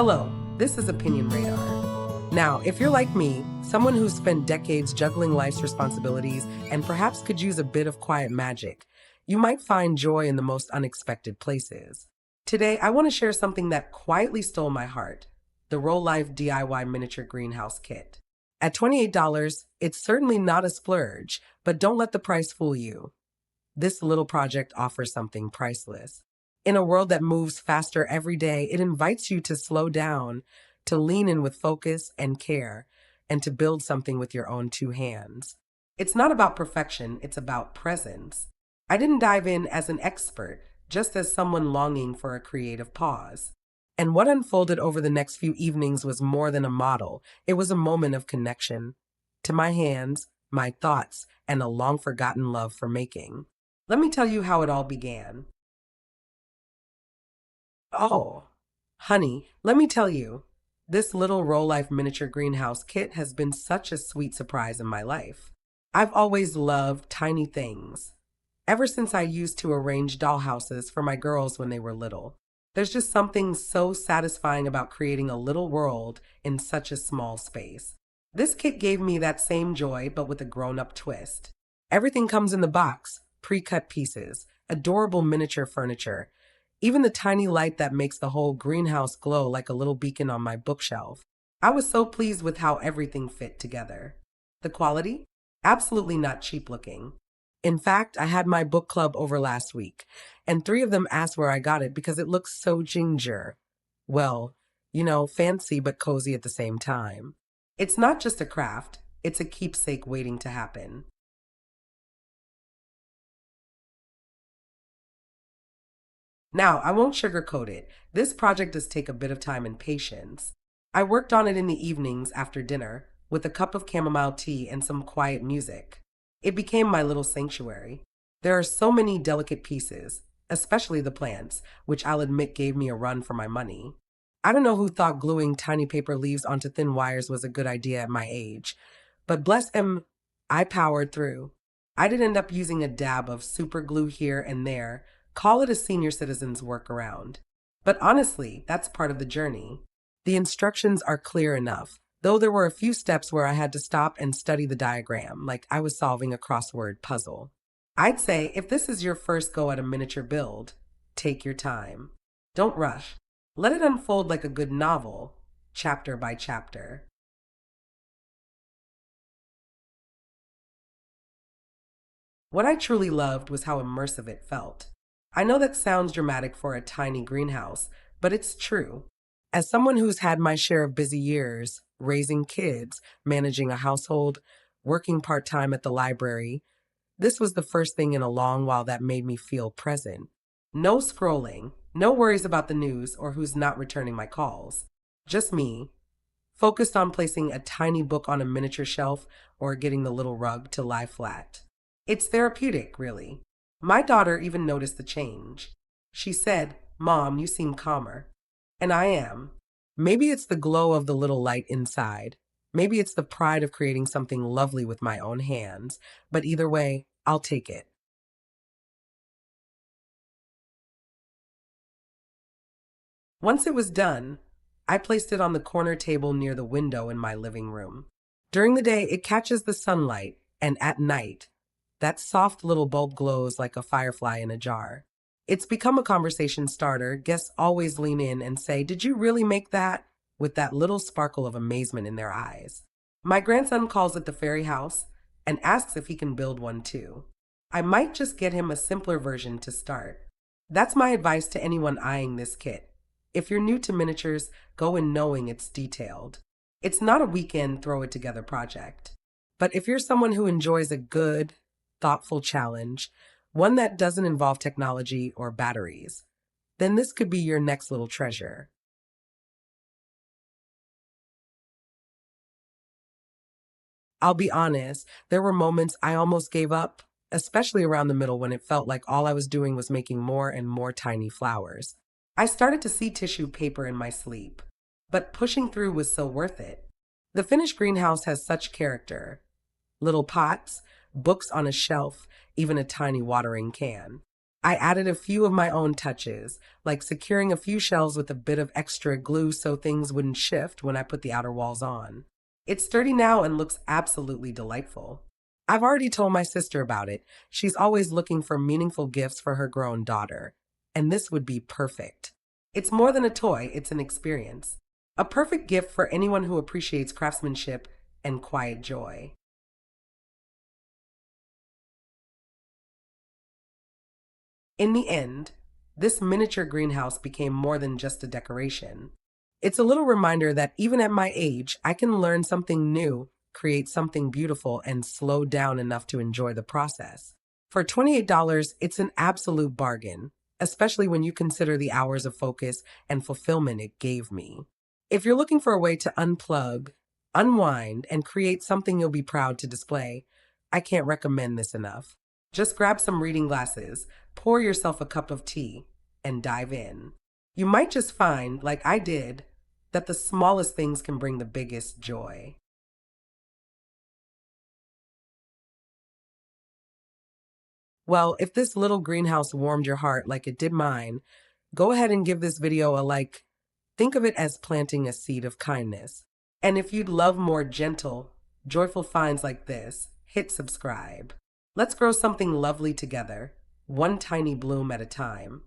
Hello, this is Opinion Radar. Now, if you're like me, someone who's spent decades juggling life's responsibilities and perhaps could use a bit of quiet magic, you might find joy in the most unexpected places. Today, I want to share something that quietly stole my heart, the Rolife DIY Miniature Greenhouse Kit. At $28, it's certainly not a splurge, but don't let the price fool you. This little project offers something priceless. In a world that moves faster every day, it invites you to slow down, to lean in with focus and care, and to build something with your own two hands. It's not about perfection, it's about presence. I didn't dive in as an expert, just as someone longing for a creative pause. And what unfolded over the next few evenings was more than a model. It was a moment of connection to my hands, my thoughts, and a long-forgotten love for making. Let me tell you how it all began. Oh, honey, let me tell you, this little Rolife Miniature Greenhouse Kit has been such a sweet surprise in my life. I've always loved tiny things, ever since I used to arrange dollhouses for my girls when they were little. There's just something so satisfying about creating a little world in such a small space. This kit gave me that same joy, but with a grown-up twist. Everything comes in the box, pre-cut pieces, adorable miniature furniture, even the tiny light that makes the whole greenhouse glow like a little beacon on my bookshelf. I was so pleased with how everything fit together. The quality? Absolutely not cheap looking. In fact, I had my book club over last week, and 3 of them asked where I got it because it looks so ginger. Well, fancy but cozy at the same time. It's not just a craft, it's a keepsake waiting to happen. Now, I won't sugarcoat it. This project does take a bit of time and patience. I worked on it in the evenings after dinner with a cup of chamomile tea and some quiet music. It became my little sanctuary. There are so many delicate pieces, especially the plants, which I'll admit gave me a run for my money. I don't know who thought gluing tiny paper leaves onto thin wires was a good idea at my age, but bless him, I powered through. I did end up using a dab of super glue here and there. Call it a senior citizen's workaround. But honestly, that's part of the journey. The instructions are clear enough, though there were a few steps where I had to stop and study the diagram, like I was solving a crossword puzzle. I'd say if this is your first go at a miniature build, take your time. Don't rush. Let it unfold like a good novel, chapter by chapter. What I truly loved was how immersive it felt. I know that sounds dramatic for a tiny greenhouse, but it's true. As someone who's had my share of busy years, raising kids, managing a household, working part-time at the library, this was the first thing in a long while that made me feel present. No scrolling, no worries about the news or who's not returning my calls. Just me, focused on placing a tiny book on a miniature shelf or getting the little rug to lie flat. It's therapeutic, really. My daughter even noticed the change. She said, "Mom, you seem calmer." And I am. Maybe it's the glow of the little light inside. Maybe it's the pride of creating something lovely with my own hands. But either way, I'll take it. Once it was done, I placed it on the corner table near the window in my living room. During the day, it catches the sunlight, and at night, that soft little bulb glows like a firefly in a jar. It's become a conversation starter. Guests always lean in and say, "Did you really make that?" with that little sparkle of amazement in their eyes. My grandson calls it the fairy house and asks if he can build one too. I might just get him a simpler version to start. That's my advice to anyone eyeing this kit. If you're new to miniatures, go in knowing it's detailed. It's not a weekend throw it together project. But if you're someone who enjoys a good, thoughtful challenge, one that doesn't involve technology or batteries, then this could be your next little treasure. I'll be honest, there were moments I almost gave up, especially around the middle when it felt like all I was doing was making more and more tiny flowers. I started to see tissue paper in my sleep, but pushing through was so worth it. The finished greenhouse has such character. Little pots, books on a shelf, even a tiny watering can. I added a few of my own touches, like securing a few shelves with a bit of extra glue so things wouldn't shift when I put the outer walls on. It's sturdy now and looks absolutely delightful. I've already told my sister about it. She's always looking for meaningful gifts for her grown daughter, and this would be perfect. It's more than a toy, it's an experience. A perfect gift for anyone who appreciates craftsmanship and quiet joy. In the end, this miniature greenhouse became more than just a decoration. It's a little reminder that even at my age, I can learn something new, create something beautiful, and slow down enough to enjoy the process. For $28, it's an absolute bargain, especially when you consider the hours of focus and fulfillment it gave me. If you're looking for a way to unplug, unwind, and create something you'll be proud to display, I can't recommend this enough. Just grab some reading glasses, pour yourself a cup of tea, and dive in. You might just find, like I did, that the smallest things can bring the biggest joy. Well, if this little greenhouse warmed your heart like it did mine, go ahead and give this video a like. Think of it as planting a seed of kindness. And if you'd love more gentle, joyful finds like this, hit subscribe. Let's grow something lovely together, one tiny bloom at a time.